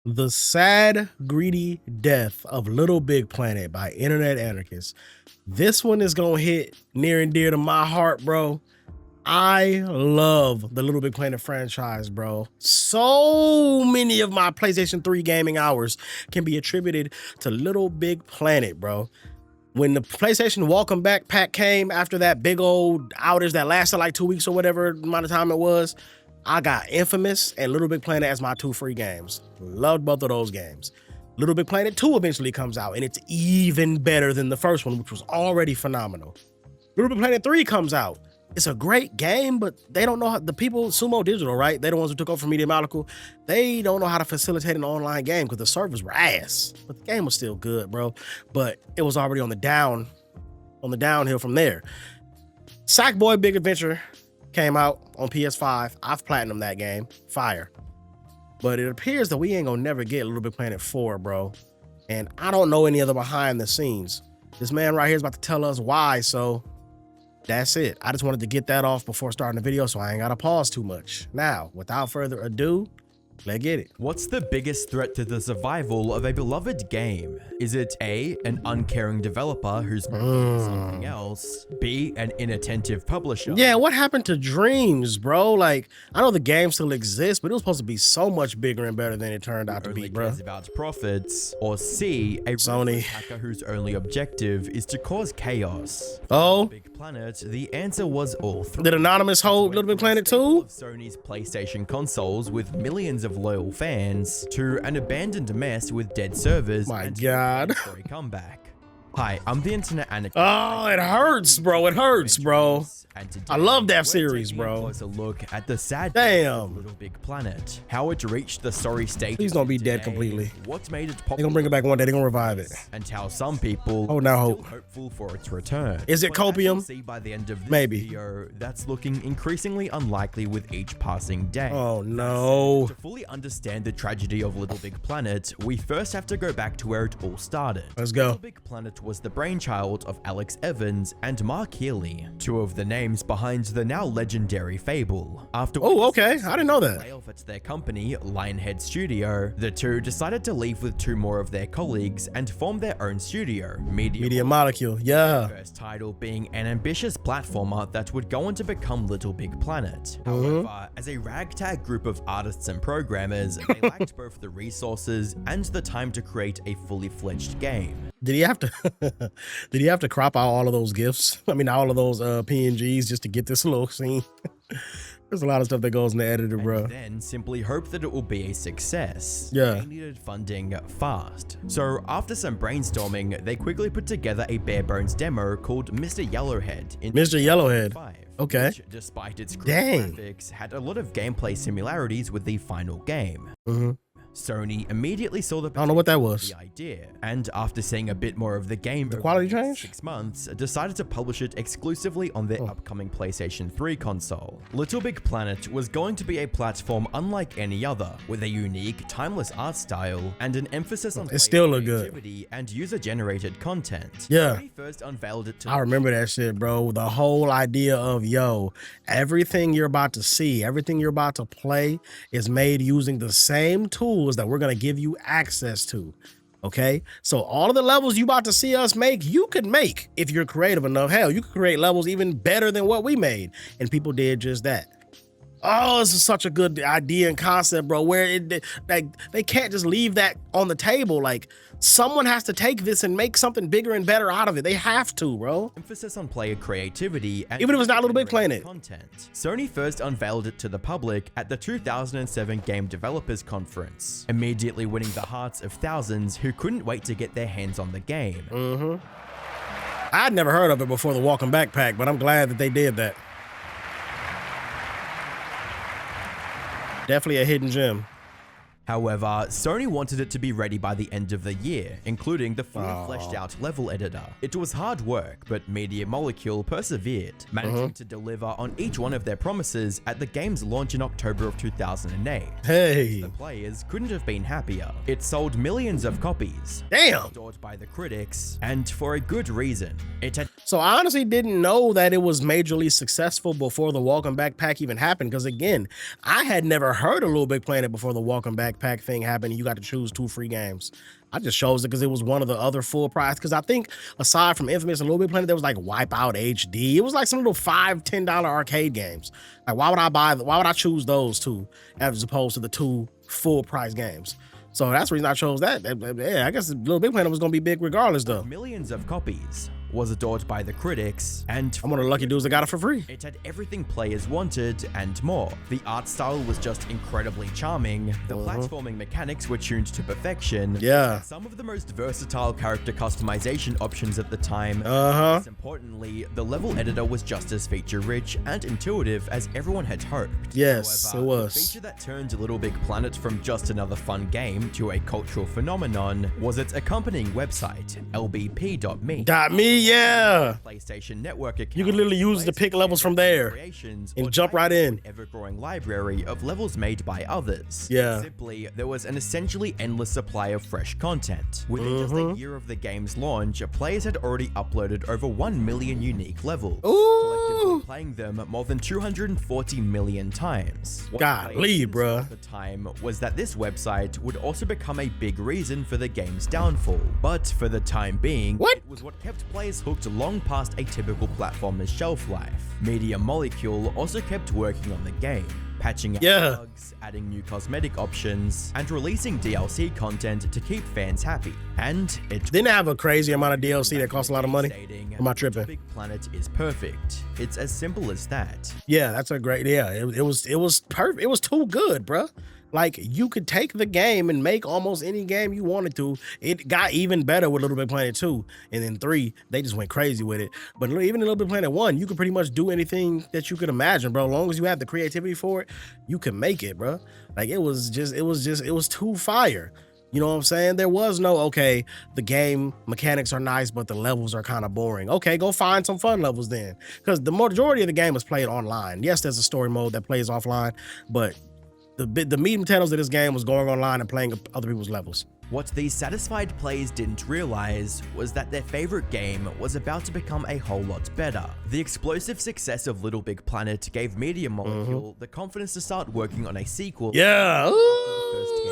The Sad, Greedy Death of Little Big Planet by Internet Anarchist. This one is gonna hit near and dear to my heart, bro. I love the Little Big Planet franchise, bro. So many of my PlayStation 3 gaming hours can be attributed to Little Big Planet, bro. When the PlayStation Welcome Back pack came after that big old outage that lasted like 2 weeks or whatever amount of time it was, I got Infamous and Little Big Planet as my 2 free games. Loved both of those games. Little Big Planet 2 eventually comes out, and it's even better than the first one, which was already phenomenal. Little Big Planet 3 comes out. It's a great game, but they don't know how, the people, Sumo Digital, right? They're the ones who took over from Media Molecule. They don't know how to facilitate an online game because the servers were ass. But the game was still good, bro. But it was already on the downhill from there. Sackboy Big Adventure came out on PS5. I've platinumed that game. Fire. But it appears that we ain't gonna never get Little Big Planet 4, bro. And I don't know any other behind the scenes. This man right here is about to tell us why, so that's it. I just wanted to get that off before starting the video so I ain't gotta pause too much. Now, without further ado, let's get it. What's the biggest threat to the survival of a beloved game? Is it A, an uncaring developer who's doing something else? B, an inattentive publisher? Yeah, what happened to Dreams, bro? Like, I know the game still exists, but it was supposed to be so much bigger and better than it turned out to be, bro. Cares about profits? Or C, a Sony hacker whose only objective is to cause chaos? Oh, Big Planet, the answer was all three. did Anonymous hold Little Big Planet 2? Of Sony's PlayStation consoles with millions of loyal fans to an abandoned mess with dead servers. My and God. for a comeback. Hi, I'm the Internet Anarchist. Oh, it hurts, bro. It hurts, bro. I love that series, bro. Closer look at the sad Damn. Little Big Planet, how it reached the sorry state. Please don't be dead today, completely. What made it They're popular? gonna bring it back one day. They're gonna revive it. And how some people Oh, now are hope. still hopeful for its return. Is it But as you'll copium? see by the end of this Maybe. video, that's looking increasingly unlikely with each passing day. Oh, no. To fully understand the tragedy of Little Big Planet, we first have to go back to where it all started. Let's go. Little Big Planet was the brainchild of Alex Evans and Mark Healy, two of the names behind the now legendary Fable. After Oh, okay. I didn't know that. layoff at their company, Lionhead Studio, the two decided to leave with 2 more of their colleagues and form their own studio, Media Molecule. Yeah. First title being an ambitious platformer that would go on to become Little Big Planet. However, as a ragtag group of artists and programmers, they lacked both the resources and the time to create a fully fledged game. Did he have to did he have to crop out all of those GIFs? I mean, all of those PNGs just to get this little scene? There's a lot of stuff that goes in the editor, bro. And then simply hope that it will be a success. Yeah. They needed funding fast. So after some brainstorming, they quickly put together a bare bones demo called Mr. Yellowhead in Mr. Yellowhead. 2005, Okay. which, despite its crude Dang. graphics, had a lot of gameplay similarities with the final game. Mm-hmm. Sony immediately saw the I don't know what that was. the idea, and after seeing a bit more of the game, The over quality next change? 6 months, decided to publish it exclusively on their upcoming PlayStation 3 console. Little Big Planet was going to be a platform unlike any other, with a unique, timeless art style and an emphasis on It still look good. creativity and user-generated content. Yeah. Sony first unveiled it to I remember that shit, bro. The whole idea of, yo, everything you're about to see, everything you're about to play is made using the same tools that we're going to give you access to. Okay? So all of the levels you about to see us make, you could make if you're creative enough. Hell, you could create levels even better than what we made. And people did just that. Oh, this is such a good idea and concept, bro, where it like they can't just leave that on the table. Like, someone has to take this and make something bigger and better out of it. They have to, bro. emphasis on player creativity and Even if it's not Little Big Planet. content. Sony first unveiled it to the public at the 2007 Game Developers Conference, immediately winning the hearts of thousands who couldn't wait to get their hands on the game. I'd never heard of it before the Welcome Back pack, but I'm glad that they did that. Definitely a hidden gem. However, Sony wanted it to be ready by the end of the year, including the fully fleshed out level editor. It was hard work, but Media Molecule persevered, managing to deliver on each one of their promises at the game's launch in October of 2008. Hey, The players couldn't have been happier. It sold millions of copies, damn. adored by the critics, and for a good reason. It had So I honestly didn't know that it was majorly successful before the Welcome Back pack even happened. Because again, I had never heard of Little Big Planet before the Welcome Back backpack thing happened and you got to choose 2 free games. I just chose it because it was one of the other full price. Because I think aside from Infamous and Little Big Planet, there was like Wipeout HD. It was like some little $5, $10 arcade games. Like why would I choose those 2 as opposed to the 2 full price games? So that's the reason I chose that. Yeah, I guess Little Big Planet was gonna be big regardless though. Millions of copies, was adored by the critics, and I'm one of the lucky dudes that got it for free. It had everything players wanted and more. The art style was just incredibly charming, the platforming mechanics were tuned to perfection, yeah, some of the most versatile character customization options at the time. Most importantly, the level editor was just as feature-rich and intuitive as everyone had hoped. Yes, however, it was. The feature that turned Little Big Planet from just another fun game to a cultural phenomenon was its accompanying website, lbp.me. Yeah. PlayStation Network account. You could literally use to pick levels from there and jump right in. Ever-growing library of levels made by others. Yeah. Simply, there was an essentially endless supply of fresh content. Within just a year of the game's launch, players had already uploaded over 1 million unique levels. Collectively playing them more than 240 million times. Golly, bruh. At the time was that this website would also become a big reason for the game's downfall. But for the time being, it was what kept players hooked long past a typical platformer's shelf life. Media Molecule also kept working on the game, patching out bugs, adding new cosmetic options, and releasing DLC content to keep fans happy. And it didn't have a crazy amount of DLC that cost a lot of money. Am I tripping? Big Planet is perfect. It's as simple as that. Yeah, that's a great. Yeah, it was perfect. It was too good, bruh. Like you could take the game and make almost any game you wanted to. It got even better with Little Big Planet 2, and then 3, they just went crazy with it. But even in Little Big Planet 1, you could pretty much do anything that you could imagine, bro. As long as you have the creativity for it, you can make it, bro. Like it was too fire. You know what I'm saying? There was no, okay, the game mechanics are nice, but the levels are kind of boring. Okay, go find some fun levels then. Because the majority of the game is played online. Yes, there's a story mode that plays offline, but the meat and potatoes of this game was going online and playing other people's levels. What these satisfied players didn't realize was that their favorite game was about to become a whole lot better. The explosive success of Little Big Planet gave Media Molecule the confidence to start working on a sequel. Yeah,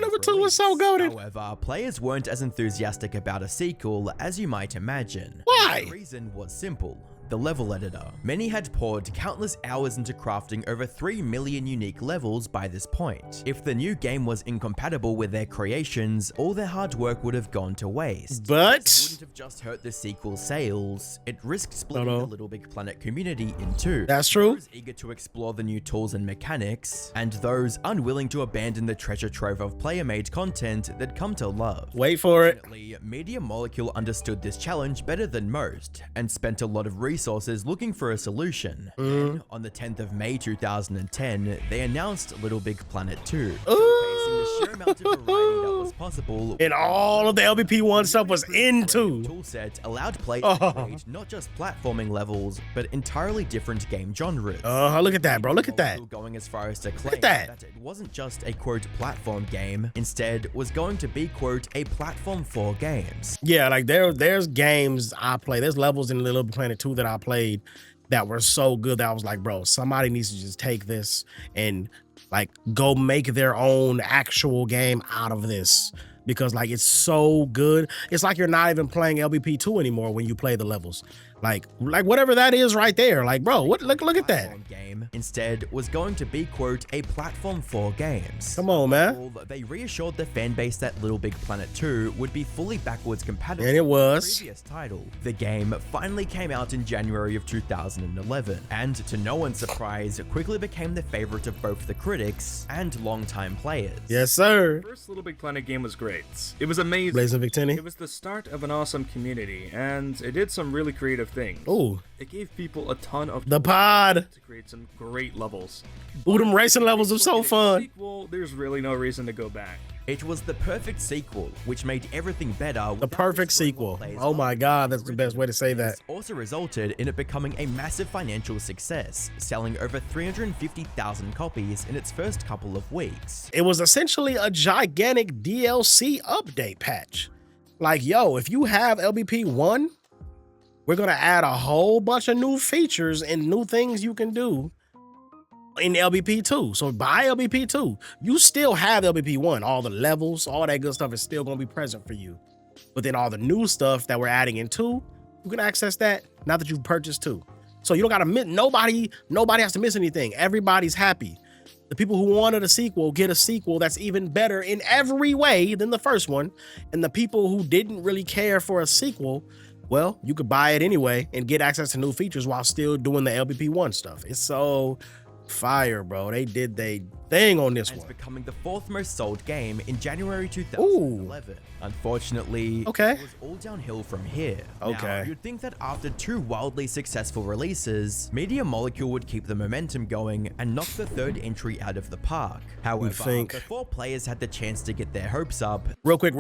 number 2 was so goated. However, players weren't as enthusiastic about a sequel as you might imagine. Why? The reason was simple. The level editor. Many had poured countless hours into crafting over 3 million unique levels by this point. If the new game was incompatible with their creations, all their hard work would have gone to waste. But it wouldn't have just hurt the sequel's sales, it risked splitting the Little Big Planet community in 2. That's true. Those eager to explore the new tools and mechanics, and those unwilling to abandon the treasure trove of player-made content they'd come to love. Wait for it. Media Molecule understood this challenge better than most, and spent a lot of resources looking for a solution. Then, on the 10th of May 2010, they announced Little Big Planet 2, showcasing the sheer amount of variety that was possible. And all of the LBP1 stuff was into. Toolset allowed players to create not just platforming levels, but entirely different game genres. Look at that, bro. Look at that. Going as far as to claim that it wasn't just a quote platform game, instead was going to be quote a platform for games. Yeah, like there's games I play. There's levels in Little Big Planet 2 that I played that were so good that I was like, bro, somebody needs to just take this and like go make their own actual game out of this, because like it's so good. It's like you're not even playing LBP2 anymore when you play the levels. Like whatever that is right there. Like, bro, what look at that. Game instead was going to be quote a platform for games. Come on, man. They reassured the fan base that Little Big Planet 2 would be fully backwards compatible. And it was. With the previous title. The game finally came out in January of 2011, and to no one's surprise, quickly became the favorite of both the critics and longtime players. Yes, sir. The first Little Big Planet game was great. It was amazing. Blazing Victini. It was the start of an awesome community, and it did some really creative things. Ooh. It gave people a ton of the pod to create some great levels. Ooh, them racing levels are so fun. Sequel, there's really no reason to go back. It was the perfect sequel, which made everything better. The perfect sequel. Oh my God, that's the best way to say that. Also resulted in it becoming a massive financial success, selling over 350,000 copies in its first couple of weeks. It was essentially a gigantic DLC update patch. Like, yo, if you have LBP 1, we're gonna add a whole bunch of new features and new things you can do. in LBP 2. So buy LBP 2. You still have LBP 1. All the levels, all that good stuff is still going to be present for you. But then all the new stuff that we're adding in 2, you can access that now that you've purchased 2. So you don't got to miss, nobody has to miss anything. Everybody's happy. The people who wanted a sequel get a sequel that's even better in every way than the first one. And the people who didn't really care for a sequel, well, you could buy it anyway and get access to new features while still doing the LBP 1 stuff. It's so fire, bro. They did their thing on this one. It's becoming the 4th most sold game in January 2011. Ooh. Unfortunately, okay, it was all downhill from here. Okay. Now, you'd think that after 2 wildly successful releases, Media Molecule would keep the momentum going and knock the 3rd entry out of the park. However, before players had the chance to get their hopes up. Real quick,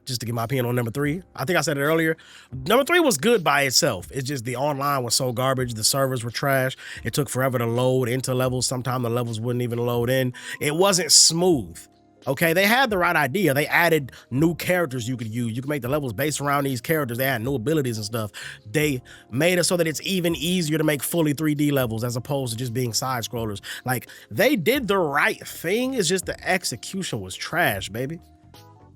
just to get my opinion on number 3. I think I said it earlier. Number 3 was good by itself. It's just the online was so garbage. The servers were trash. It took forever to load into levels. Sometimes the levels wouldn't even load in. It wasn't smooth. Okay, they had the right idea. They added new characters you could use. You can make the levels based around these characters. They had new abilities and stuff. They made it so that it's even easier to make fully 3D levels as opposed to just being side scrollers. Like, they did the right thing. It's just the execution was trash, baby.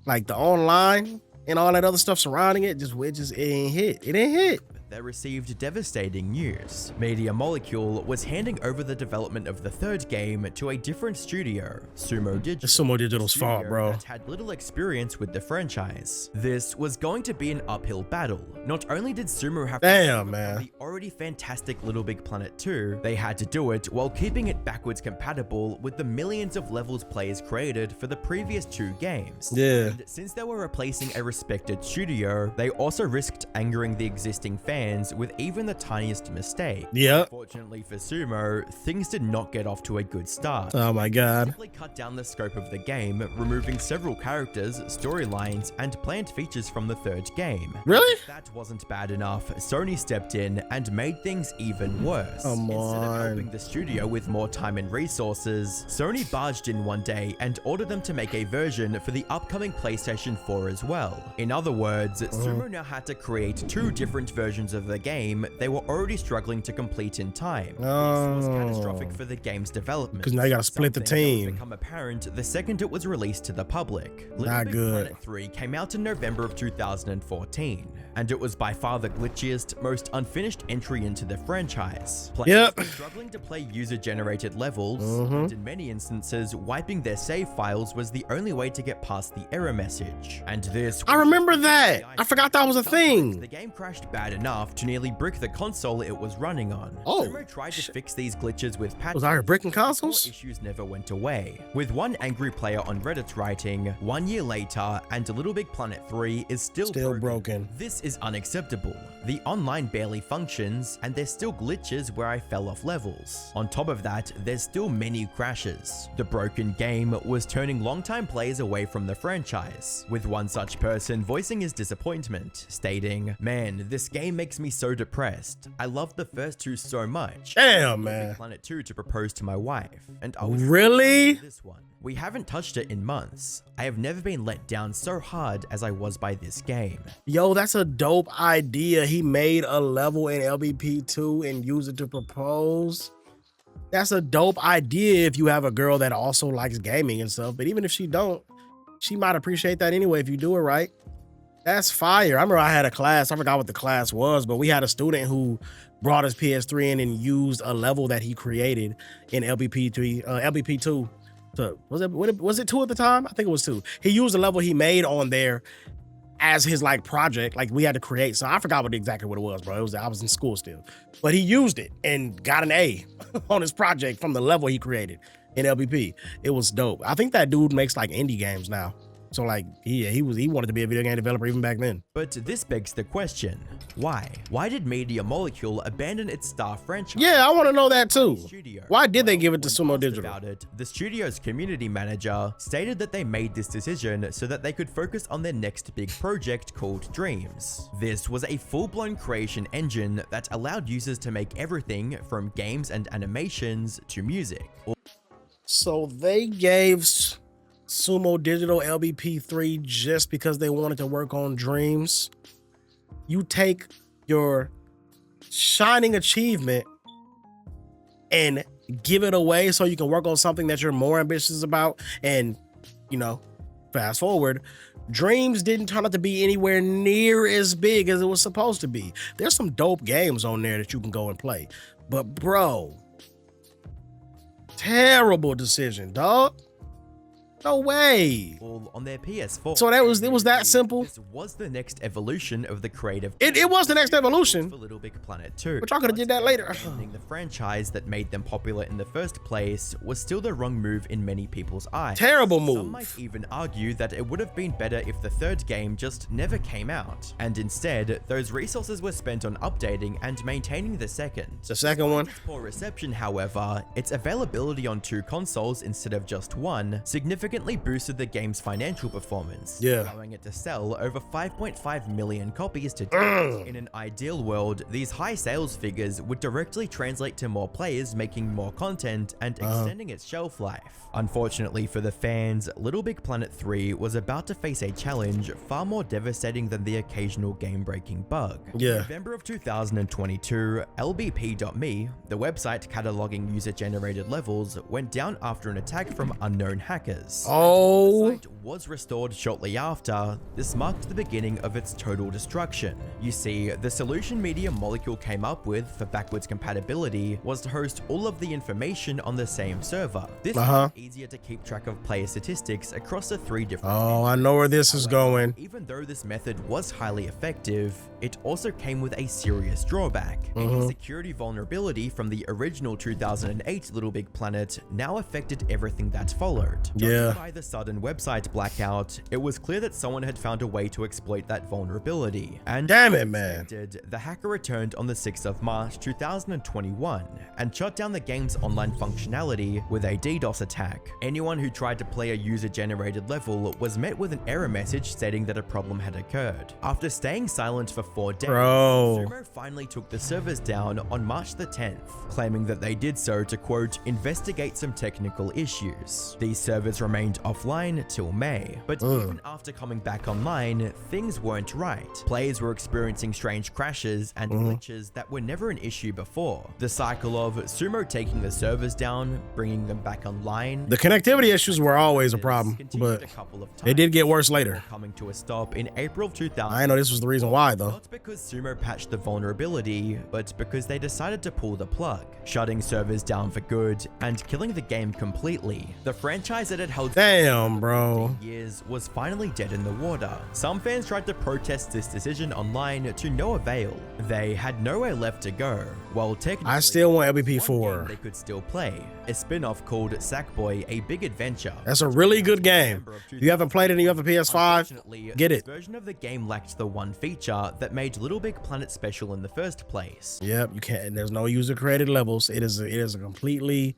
Like the online and all that other stuff surrounding it, it ain't hit. It ain't hit. They received devastating news. Media Molecule was handing over the development of the 3rd game to a different studio, Sumo Digital. It's Sumo Digital's fault, bro. That had little experience with the franchise. This was going to be an uphill battle. Not only did Sumo have the already fantastic LittleBigPlanet 2, they had to do it while keeping it backwards compatible with the millions of levels players created for the previous 2 games. Yeah. And since they were replacing a respected studio, they also risked angering the existing fans with even the tiniest mistake. Yep. Fortunately for Sumo, things did not get off to a good start. Oh my god. They simply cut down the scope of the game, removing several characters, storylines, and planned features from the 3rd game. Really? If that wasn't bad enough, Sony stepped in and made things even worse. Come on. Instead of helping the studio with more time and resources, Sony barged in one day and ordered them to make a version for the upcoming PlayStation 4 as well. In other words, Sumo now had to create 2 different versions of the game they were already struggling to complete in time. This was catastrophic for the game's development. Because now you gotta split the team. Become apparent the second it was released to the public. Not good. LittleBigPlanet 3 came out in November of 2014, and it was by far the glitchiest, most unfinished entry into the franchise. Players were struggling to play user-generated levels, and in many instances, wiping their save files was the only way to get past the error message. And this, I remember that. I forgot that was a thing. The game crashed bad enough to nearly brick the console it was running on. Sumo tried to fix these glitches with patches. Was I bricking consoles? Issues never went away. With one angry player on Reddit writing, 1 year later, and LittleBigPlanet 3 is still broken. This is unacceptable. The online barely functions, and there's still glitches where I fell off levels. On top of that, there's still many crashes. The broken game was turning longtime players away from the franchise, with one such person voicing his disappointment, stating, "Man, this game makes me so depressed. I loved the first 2 so much. Damn, man. Planet 2 to propose to my wife, and I was really this one. We haven't touched it in months. I have never been let down so hard as I was by this game." Yo, that's a dope idea. He made a level in LBP 2 and used it to propose. That's a dope idea if you have a girl that also likes gaming and stuff. But even if she don't, she might appreciate that anyway if you do it right. That's fire. I remember I had a class, I forgot what the class was, but we had a student who brought his PS3 in and used a level that he created in LBP 2. Was it 2 at the time? I think it was 2. He used the level he made on there as his like project, like we had to create. So I forgot exactly what it was, bro. I was in school still, but he used it and got an A on his project from the level he created in LBP. It was dope. I think that dude makes like indie games now. So like, he wanted to be a video game developer even back then. But this begs the question, why? Why did Media Molecule abandon its star franchise? Yeah, I want to know that too. Why did they give it to Sumo Digital? About it, the studio's community manager stated that they made this decision so that they could focus on their next big project called Dreams. This was a full-blown creation engine that allowed users to make everything from games and animations to music. So they gave Sumo Digital LBP 3 just because they wanted to work on Dreams. You take your shining achievement and give it away so you can work on something that you're more ambitious about. And, you know, fast forward, Dreams didn't turn out to be anywhere near as big as it was supposed to be. There's some dope games on there that you can go and play. But bro, terrible decision, dog. No way. All on their PS4. So it was that simple. This was the next evolution of the creative. It was the next evolution. For LittleBigPlanet 2. But y'all could have did that later. Ending the franchise that made them popular in the first place was still the wrong move in many people's eyes. Terrible Some move. might even argue that it would have been better if the third game just never came out, and instead those resources were spent on updating and maintaining the second. The second one. Its poor reception, however, its availability on 2 consoles instead of just 1 significantly boosted the game's financial performance, allowing it to sell over 5.5 million copies to date. In an ideal world, these high sales figures would directly translate to more players making more content and extending its shelf life. Unfortunately for the fans, LittleBigPlanet 3 was about to face a challenge far more devastating than the occasional game-breaking bug. In November of 2022, LBP.me, the website cataloging user-generated levels, went down after an attack from unknown hackers. Oh. The site was restored shortly after. This marked the beginning of its total destruction. You see, the solution Media Molecule came up with for backwards compatibility was to host all of the information on the same server. This made it easier to keep track of player statistics across the 3 different I know where this is going. Even though this method was highly effective, it also came with a serious drawback. A security vulnerability from the original 2008 LittleBigPlanet now affected everything that followed. By the sudden website blackout, it was clear that someone had found a way to exploit that vulnerability. And damn it, man. The hacker returned on the 6th of March 2021 and shut down the game's online functionality with a DDoS attack. Anyone who tried to play a user-generated level was met with an error message stating that a problem had occurred. After staying silent for 4 days, Sumo finally took the servers down on March the 10th, claiming that they did so to, quote, investigate some technical issues. These servers remained offline till May, but even after coming back online, things weren't right. Players were experiencing strange crashes and glitches that were never an issue before. The cycle of Sumo taking the servers down, bringing them back online. The connectivity issues were always a problem, but they did get worse later. Coming to a stop in April of 2000. I know this was the reason why, though. Not because Sumo patched the vulnerability, but because they decided to pull the plug, shutting servers down for good and killing the game completely. The franchise that had held years was finally dead in the water. Some fans tried to protest this decision online to no avail. They had nowhere left to go. While technically I still want LBP4. They could still play a spin-off called Sackboy: A Big Adventure. That's a really good game. If you haven't played it and you have a PS5, get it. This version of the game lacked the one feature that made LittleBigPlanet special in the first place. Yep, you can't. There's no user-created levels. It is a completely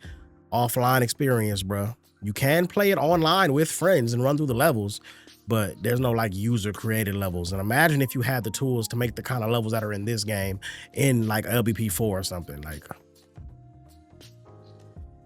offline experience, bro. You can play it online with friends and run through the levels, but there's no like user-created levels. And imagine if you had the tools to make the kind of levels that are in this game in like LBP4 or something. Like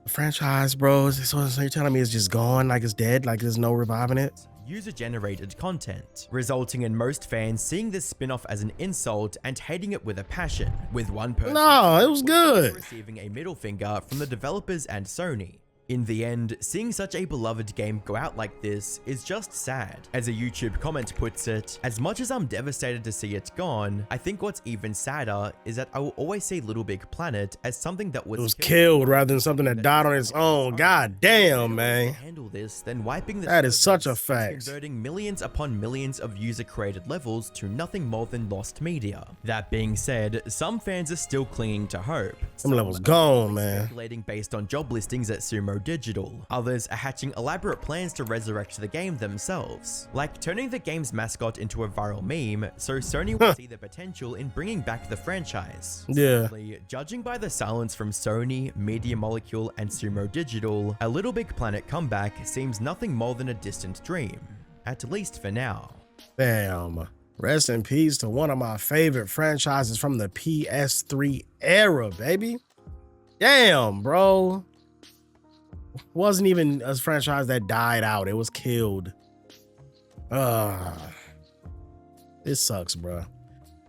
the franchise, bro. So you're telling me it's just gone, like it's dead, like there's no reviving it? User-generated content, resulting in most fans seeing this spin-off as an insult and hating it with a passion, with one person it was good, receiving a middle finger from the developers and Sony. In the end, seeing such a beloved game go out like this is just sad. As a YouTube comment puts it, as much as I'm devastated to see it gone, I think what's even sadder is that I will always see LittleBigPlanet as something that was killed rather than something that died on its own. God damn, man. Handle this, then wiping the that is such a fact. Converting millions upon millions of user-created levels to nothing more than lost media. That being said, some fans are still clinging to hope. Some levels gone, man. Speculating based on job listings at Sumo Digital. Others are hatching elaborate plans to resurrect the game themselves, like turning the game's mascot into a viral meme, so Sony will see the potential in bringing back the franchise. Sadly, judging by the silence from Sony, Media Molecule, and Sumo Digital, a LittleBigPlanet comeback seems nothing more than a distant dream, at least for now. Damn. Rest in peace to one of my favorite franchises from the PS3 era, baby. Damn, bro. Wasn't even a franchise that died out. It was killed. This sucks, bro.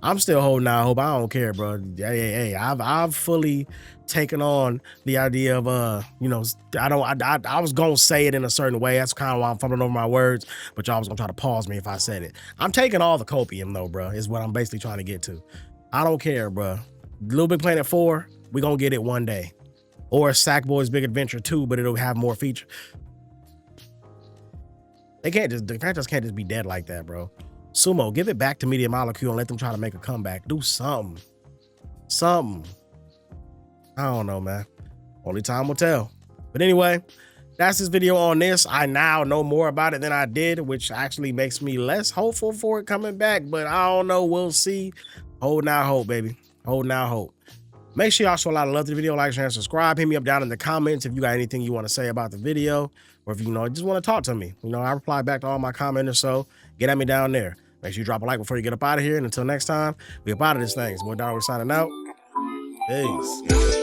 I'm still holding out hope. I don't care, bro. Hey, I've fully taken on the idea of you know, I was gonna say it in a certain way. That's kind of why I'm fumbling over my words, but y'all was gonna try to pause me if I said it. I'm taking all the copium though, bro, is what I'm basically trying to get to. I don't care, bro. LittleBigPlanet 4, we gonna get it one day. Or Sackboy's Big Adventure 2, but it'll have more features. The franchise can't just be dead like that, bro. Sumo, give it back to Media Molecule and let them try to make a comeback. Do something. Something. I don't know, man. Only time will tell. But anyway, that's this video on this. I now know more about it than I did, which actually makes me less hopeful for it coming back. But I don't know. We'll see. Holding out hope, baby. Holding out hope. Make sure y'all show a lot of love to the video. Like, share, and subscribe. Hit me up down in the comments if you got anything you want to say about the video. Or if you know, just want to talk to me. You know, I reply back to all my commenters, so get at me down there. Make sure you drop a like before you get up out of here. And until next time, we up out of this thing. It's boy Dairu signing out. Peace.